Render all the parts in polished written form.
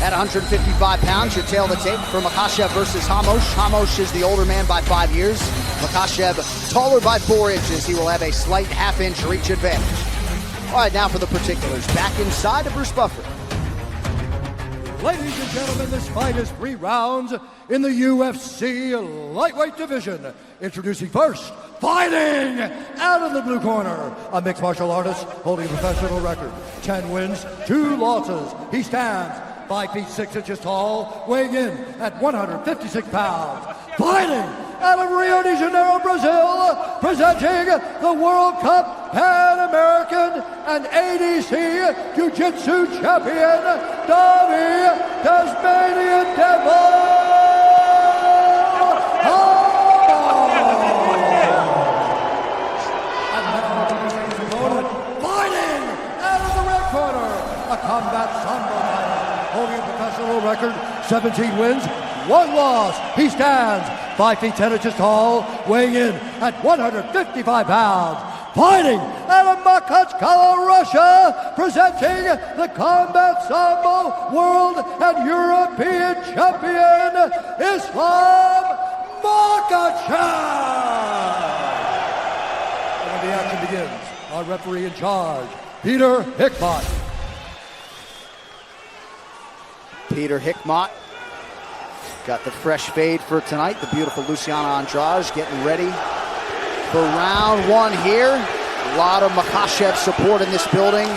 At 155 pounds, your tail of the tape for Makachev versus Ramos. Ramos is the older man by 5 years. Makachev taller by 4 inches. He will have a slight half-inch reach advantage. All right, now for the particulars. Back inside of Bruce Buffer. Ladies and gentlemen, this fight is 3 rounds in the UFC lightweight division. Introducing first, fighting out of the blue corner, a mixed martial artist holding a professional record. 10 wins, 2 losses. He stands 5 feet 6 inches tall, weighing in at 156 pounds. Fighting out of Rio de Janeiro, Brazil, presenting the World Cup Pan American and ADC Jiu-Jitsu champion, Davy Tasmanian Devil. And now his opponent, fighting out of the red corner, a combat sambo fighter, holding a professional record, 17 wins, 1 loss. He stands 5 feet 10 inches tall, weighing in at 155 pounds. Fighting out of Machachkala, Russia, presenting the Combat Sambo World and European Champion, Ислам Махачев. And when the action begins, our referee in charge, Peter Hickmott. Peter Hickmott got the fresh fade for tonight. The beautiful Luciana Andrade getting ready for round 1 here. A lot of Makachev support in this building.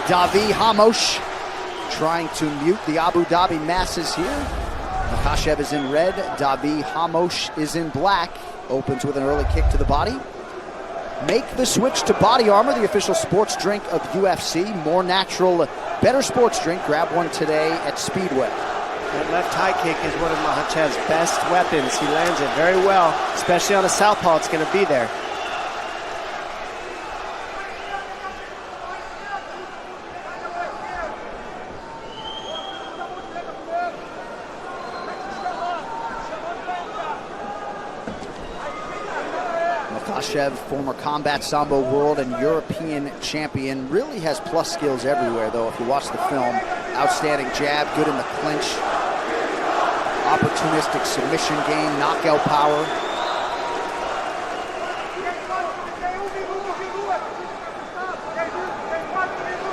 Davy Ramos trying to mute the Abu-Dabi masses here. Makachev is in red. Davy Ramos is in black. Opens with an early kick to the body. Make the switch to Body Armor, the official sports drink of UFC. More natural, better sports drink. Grab one today at Speedway. That left high kick is one of Mahachev's best weapons. He lands it very well, especially on a southpaw. It's going to be there. Makachev, former Combat Sambo World and European champion, really has plus skills everywhere, though, if you watch the film. Outstanding jab, good in the clinch. Opportunistic submission game, knockout power.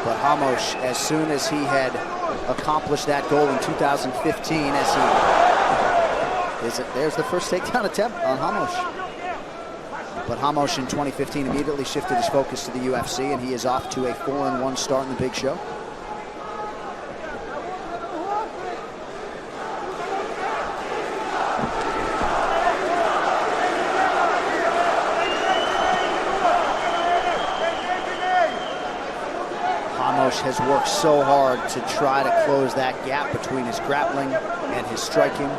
But Ramos, as soon as he had accomplished that goal in 2015, there's the first takedown attempt on Ramos. But Ramos in 2015 immediately shifted his focus to the UFC, and he is off to a 4-1 start in the big show. Ramos has worked so hard to try to close that gap between his grappling and his striking.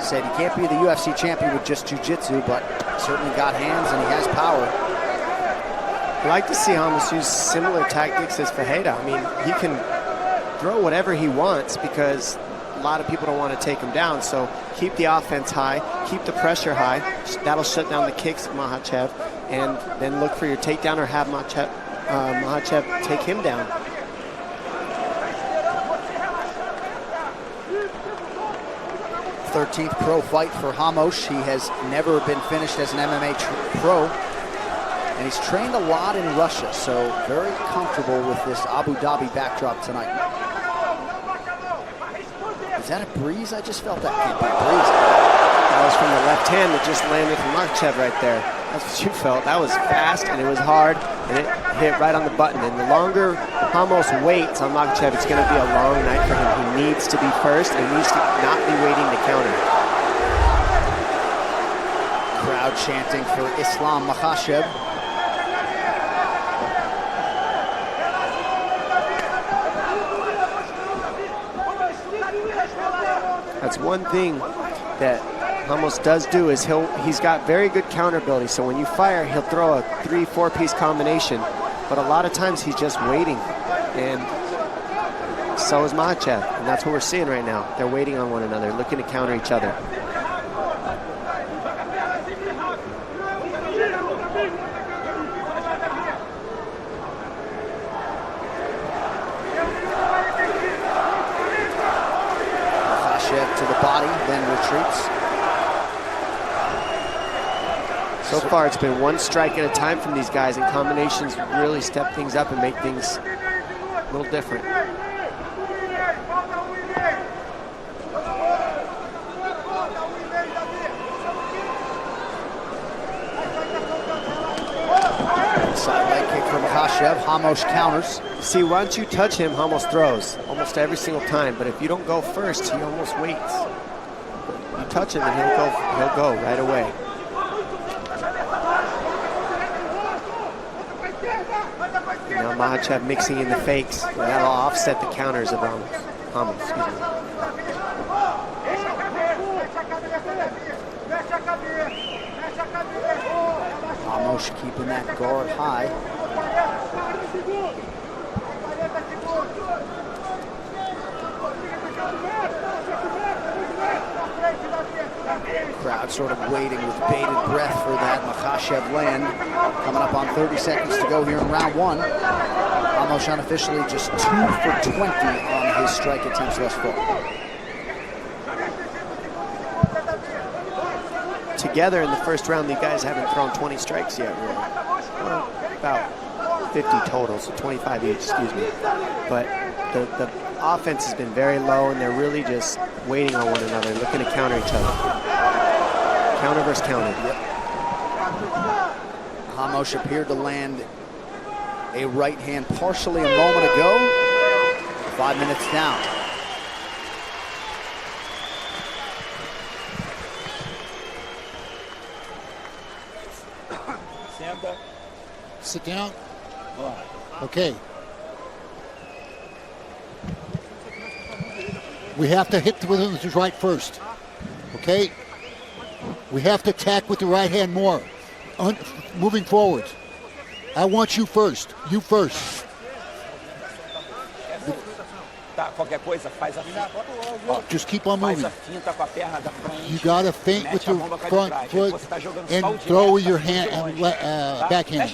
Said he can't be the UFC champion with just jiu-jitsu, but certainly got hands and he has power. I like to see Ramos use similar tactics as Ferreira. I mean, he can throw whatever he wants because a lot of people don't want to take him down. So keep the offense high, keep the pressure high. That'll shut down the kicks of Makachev, and then look for your takedown or have Makachev take him down. The 13th pro fight for Ramos. He has never been finished as an MMA pro, and he's trained a lot in Russia, so very comfortable with this Abu-Dhabi backdrop tonight. Is that a breeze? I just felt that can't be a breeze. That was from the left hand that just landed from Makachev right there. That's what you felt. That was fast and it was hard and it hit right on the button. And the longer Ramos waits on Makachev, it's going to be a long night for him. He needs to be first and needs to not be waiting to counter. Crowd chanting for Ислам Махачев. That's one thing that Ramos does do is he's got very good counter ability. So when you fire, he'll throw a 3-4 piece combination. But a lot of times he's just waiting. And so is Makachev. And that's what we're seeing right now. They're waiting on one another, looking to counter each other. Makhachev to the body, then retreats. So far, it's been one strike at a time from these guys, and combinations really step things up and make things a little different. Side leg kick from Makhachev. Ramos counters. See, once you touch him, Ramos throws almost every single time. But if you don't go first, he almost waits. You touch him, and he'll go right away. Now Makhachev mixing in the fakes. That'll offset the counters of Ramos. Excuse me. Ramos keeping that guard high. Crowd sort of waiting with bated breath for that Makhachev land. Coming up on 30 seconds to go here in round one. Ramos unofficially just 2 for 20 on his strike attempts thus far. Together in the first round, these guys haven't thrown 20 strikes yet, really. Well, about 50 total, so 25 each, excuse me. But the offense has been very low, and they're really just waiting on one another, looking to counter each other. Counter versus counter. Yep. Ramos appeared to land a right hand partially a moment ago. 5 minutes down. Sit down. Okay. We have to hit with the right first. Okay? We have to attack with the right hand more. Moving forward. I want you first. You first. Just keep on moving. You gotta feint with your front foot and throw with your hand and backhand.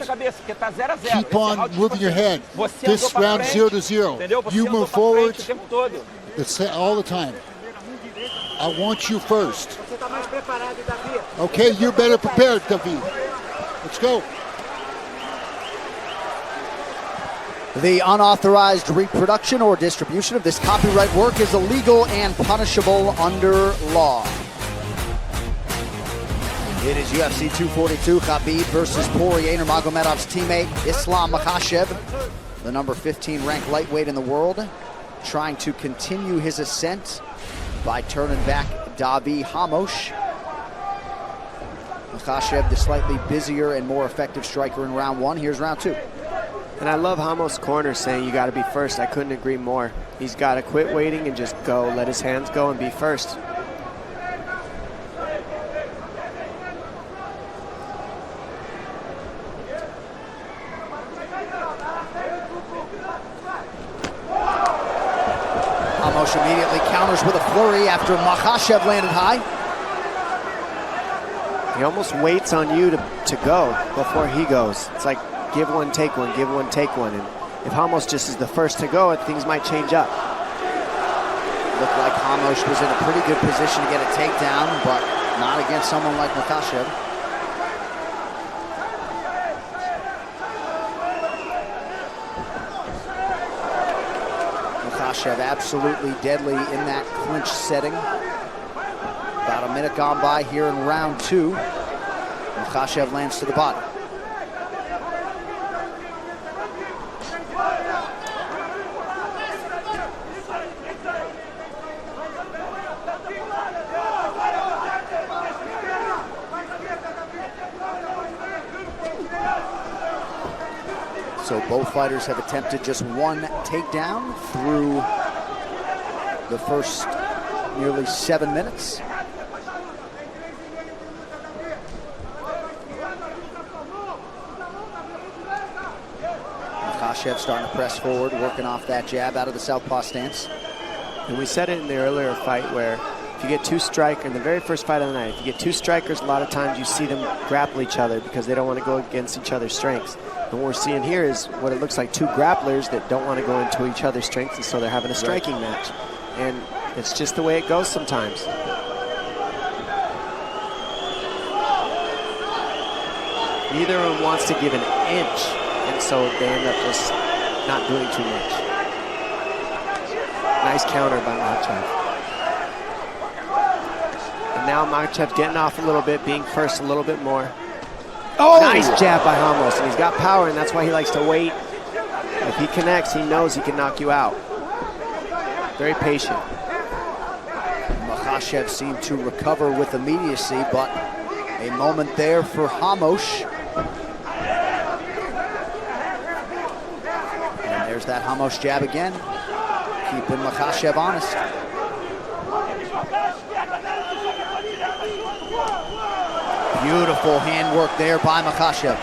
Keep on moving your head. This round 0-0. You move forward. It's all the time. I want you first. Okay, you're better prepared, Davi. Let's go. The unauthorized reproduction or distribution of this copyright work is illegal and punishable under law. It is UFC 242, Khabib versus Poirier, Nurmagomedov's teammate Ислам Махачев, the number 15 ranked lightweight in the world, trying to continue his ascent by turning back Davy Рамос. Makhachev, the slightly busier and more effective striker in round one. Here's round two. And I love Ramos' corner saying you got to be first. I couldn't agree more. He's got to quit waiting and just go. Let his hands go and be first. Ramos immediately counters with a flurry after Makhachev landed high. He almost waits on you to go before he goes. It's like give one, take one, give one, take one. And if Ramos just is the first to go, things might change up. Looked like Ramos was in a pretty good position to get a takedown, but not against someone like Makhachev. Makhachev absolutely deadly in that clinch setting. About a minute gone by here in round two. Makhachev lands to the body. So both fighters have attempted just one takedown through the first nearly 7 minutes. Makhachev starting to press forward, working off that jab out of the southpaw stance. And we said it in the earlier fight where if you get two strikers, in the very first fight of the night, if you get two strikers, a lot of times you see them grapple each other because they don't want to go against each other's strengths. And what we're seeing here is what it looks like two grapplers that don't want to go into each other's strengths, and so they're having a striking match. And it's just the way it goes sometimes. Neither of them wants to give an inch, and so they end up just not doing too much. Nice counter by Makachev. And now Makachev's getting off a little bit, being first a little bit more. Oh! Nice jab by Ramos, and he's got power, and that's why he likes to wait. If he connects, he knows he can knock you out. Very patient. Makachev seemed to recover with immediacy, but a moment there for Ramos. And there's that Ramos jab again, keeping Makachev honest. Beautiful handwork there by Makachev.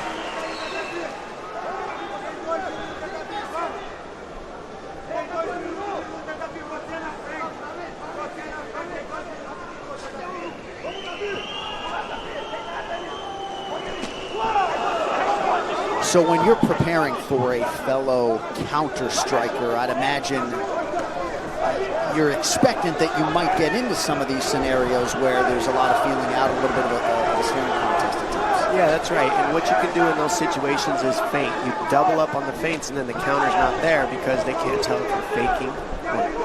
So when you're preparing for a fellow counter striker, I'd imagine you're expectant that you might get into some of these scenarios where there's a lot of feeling out, a little bit of a staring contest at times. Yeah, that's right. And what you can do in those situations is feint. You double up on the feints, and then the counter's not there because they can't tell if you're faking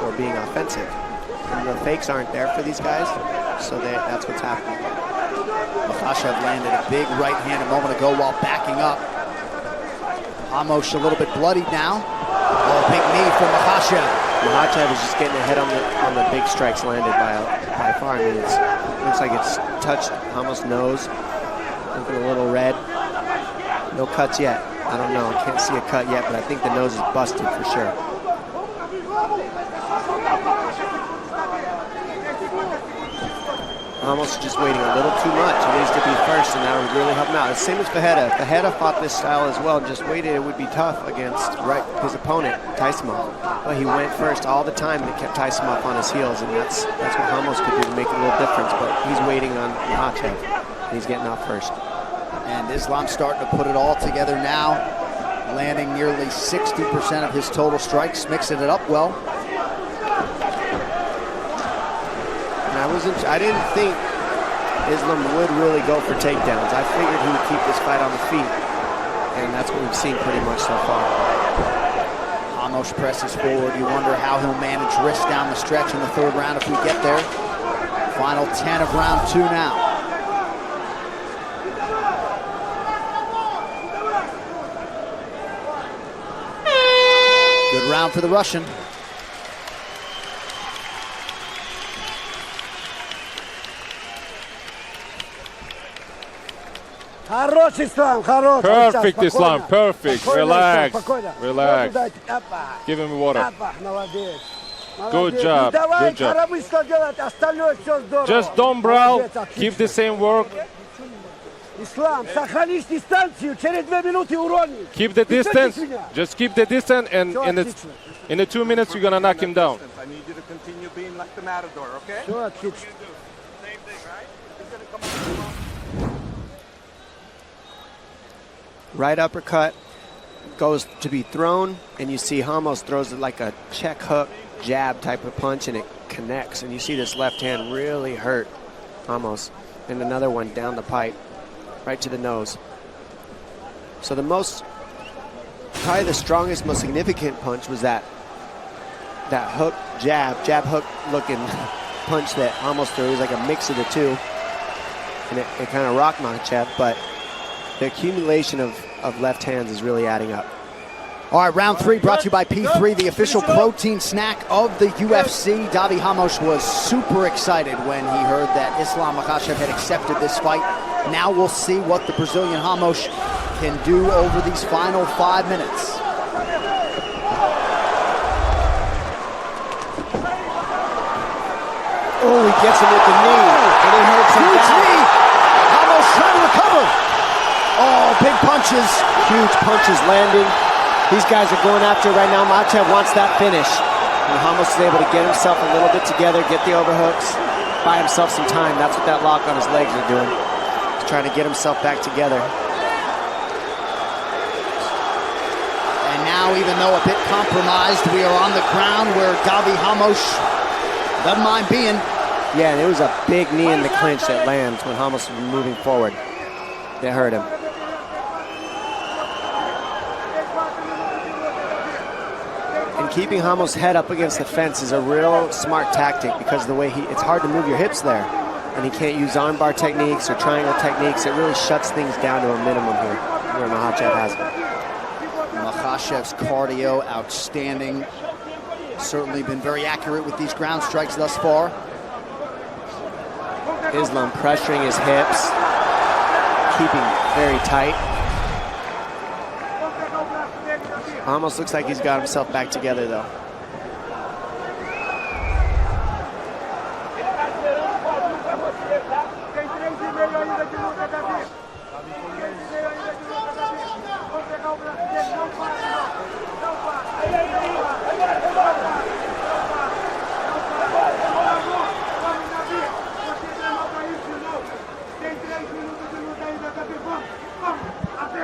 or being offensive. And the fakes aren't there for these guys, so that's what's happening. Makachev landed a big right hand a moment ago while backing up. Ramos a little bit bloodied now. Oh, big knee from Makachev. Makachev is just getting ahead on the big strikes landed by far. I mean, it looks like it's touched Ramos' nose. Looking a little red. No cuts yet. I don't know. I can't see a cut yet, but I think the nose is busted for sure. Ramos just waiting a little too much. He needs to be first, and that would really help him out. The same as Fajeda. Fajeda fought this style as well, just waited. It would be tough against his opponent, Taisimov. But he went first all the time, and it kept Taisimov on his heels, and that's what Ramos could do to make a little difference. But he's waiting on Makachev. He's getting off first. And Islam's starting to put it all together now, landing nearly 60% of his total strikes, mixing it up well. I didn't think Islam would really go for takedowns. I figured he would keep this fight on the feet, and that's what we've seen pretty much so far. Ramos presses forward. You wonder how he'll manage wrist down the stretch in the third round if we get there. Final 10 of round 2 now. Good round for the Russian. Perfect, Islam, perfect. Relax, relax. Give him water. Good job, good job. Just don't brawl, keep the same work. Keep the distance, just keep the distance, and in the 2 minutes you're gonna knock him down. I need you to continue being like the Matador, okay? Right uppercut goes to be thrown, and you see Ramos throws it like a check hook jab type of punch, and it connects. And you see this left hand really hurt Ramos. And another one down the pipe, right to the nose. So probably the strongest, most significant punch was that hook jab hook looking punch that Ramos threw. It was like a mix of the two, and it kind of rocked Makachev, but the accumulation of left hands is really adding up. All right, round 3 brought to you by P3, the official protein snack of the UFC. Davy Рамос was super excited when he heard that Ислам Махачев had accepted this fight. Now we'll see what the Brazilian Рамос can do over these final 5 minutes. Oh, he gets him with the knee, and he hurts him Huge back. knee! Рамос trying to recover. Oh, big punches. Huge punches landing. These guys are going after it right now. Makachev wants that finish. And Рамос is able to get himself a little bit together, get the overhooks, buy himself some time. That's what that lock on his legs are doing. He's trying to get himself back together. And now, even though a bit compromised, we are on the ground where Davy Рамос Doesn't mind being. Yeah, there was a big knee in the clinch that lands when Ramos was moving forward. That hurt him. And keeping Ramos' head up against the fence is a real smart tactic because of the way it's hard to move your hips there. And he can't use armbar techniques or triangle techniques. It really shuts things down to a minimum here, where Makachev has it. Makhachev's cardio outstanding. Certainly been very accurate with these ground strikes thus far. Islam pressuring his hips, keeping very tight. Almost looks like he's got himself back together though.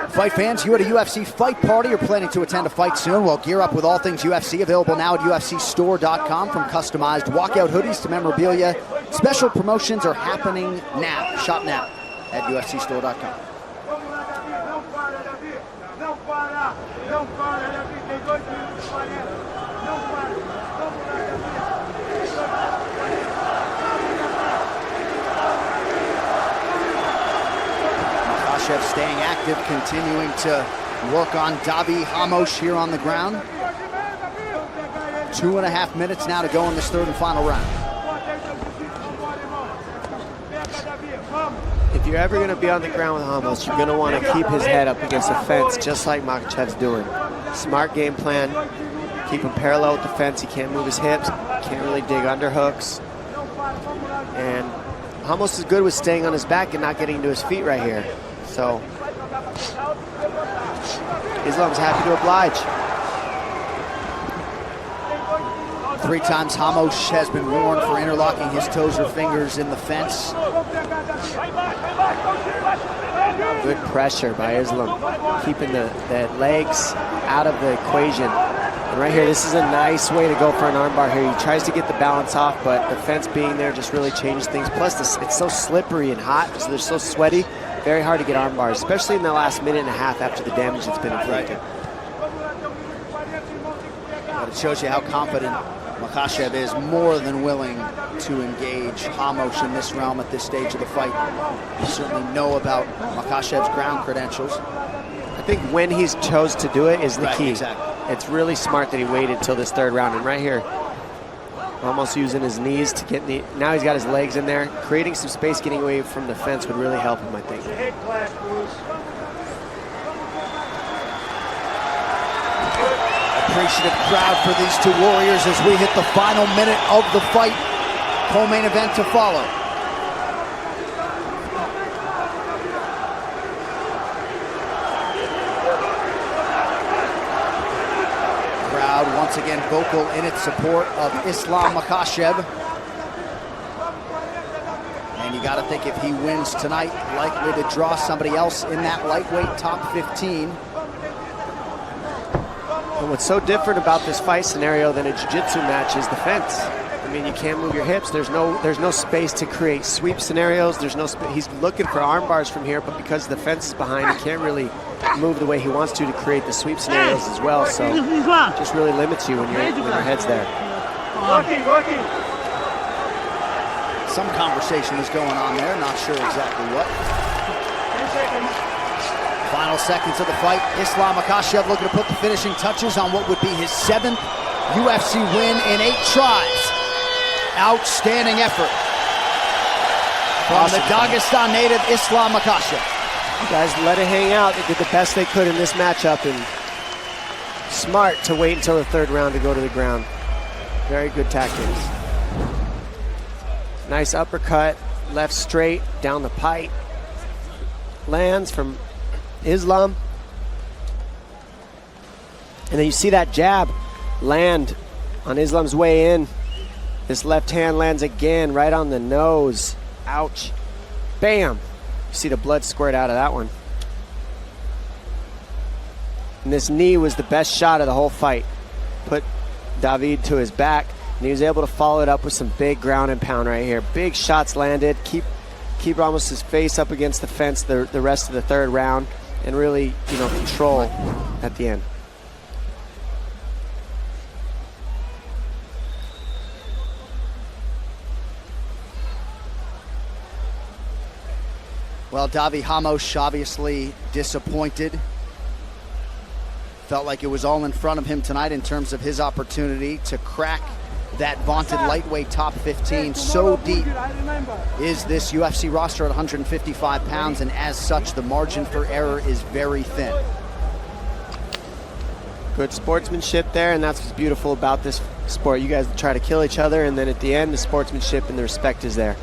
Fight fans, you at a UFC fight party or planning to attend a fight soon? Well, gear up with all things UFC, available now at UFCstore.com. From customized walkout hoodies to memorabilia, special promotions are happening now. Shop now at UFCstore.com. Makachev staying active, continuing to work on Davy Ramos here on the ground. 2.5 minutes now to go in this third and final round. If you're ever going to be on the ground with Ramos, you're going to want to keep his head up against the fence, just like Makhachev's doing. Smart game plan. Keep him parallel with the fence. He can't move his hips. Can't really dig underhooks. And Ramos is good with staying on his back and not getting into his feet right here. So Islam's happy to oblige. 3 times Ramos has been warned for interlocking his toes or fingers in the fence. Good pressure by Islam, keeping the legs out of the equation. And right here, this is a nice way to go for an armbar here. He tries to get the balance off, but the fence being there just really changes things. Plus, it's so slippery and hot, so they're so sweaty. Very hard to get arm bars, especially in the last minute and a half after the damage that's been inflicted. But it shows you how confident Makhachev is, more than willing to engage Ramos in this realm at this stage of the fight. You certainly know about Makhachev's ground credentials. I think when he's chose to do it is the key. Exactly. It's really smart that he waited till this third round. And right here, almost using his knees to get now he's got his legs in there. Creating some space, getting away from the fence would really help him, I think. Appreciative crowd for these two warriors as we hit the final minute of the fight. Co-main event to follow. Crowd once again vocal in its support of Isslam Makhachev. And you got to think if he wins tonight, likely to draw somebody else in that lightweight top 15. And what's so different about this fight scenario than a jiu-jitsu match is the fence. I mean, you can't move your hips. There's no space to create sweep scenarios. He's looking for arm bars from here, but because the fence is behind, he can't really move the way he wants to create the sweep scenarios as well. So it just really limits you when your head's there. Some conversation is going on there, not sure exactly what. Final seconds of the fight. Isslam Makachev looking to put the finishing touches on what would be his 7th UFC win in 8 tries. Outstanding effort from the Dagestan native Isslam Makachev. Guys, let it hang out. They did the best they could in this matchup, and smart to wait until the third round to go to the ground. Very good tactics. Nice uppercut, left straight, down the pipe. Lands from Islam. And then you see that jab land on Islam's way in. This left hand lands again right on the nose. Ouch. Bam. You see the blood squirt out of that one. And this knee was the best shot of the whole fight. Put David to his back. And he was able to follow it up with some big ground and pound right here. Big shots landed. Keep Ramos's face up against the fence the rest of the third round, and really, control at the end. Well, Davi Ramos obviously disappointed. Felt like it was all in front of him tonight in terms of his opportunity to crack that vaunted lightweight top 15. So deep is this UFC roster at 155 pounds, and as such, the margin for error is very thin. Good sportsmanship there, and that's what's beautiful about this sport. You guys try to kill each other, and then at the end, the sportsmanship and the respect is there.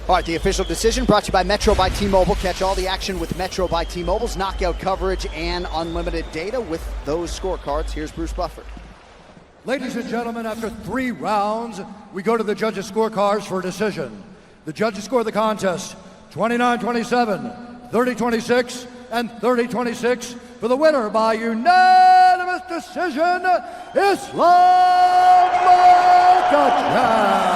All right, the official decision brought to you by Metro by T-Mobile. Catch all the action with Metro by T-Mobile's knockout coverage and unlimited data with those scorecards. Here's Bruce Buffer. Ladies and gentlemen, after 3 rounds, we go to the judges' scorecards for a decision. The judges score the contest 29-27, 30-26, and 30-26 for the winner by unanimous decision, Ислам Махачев.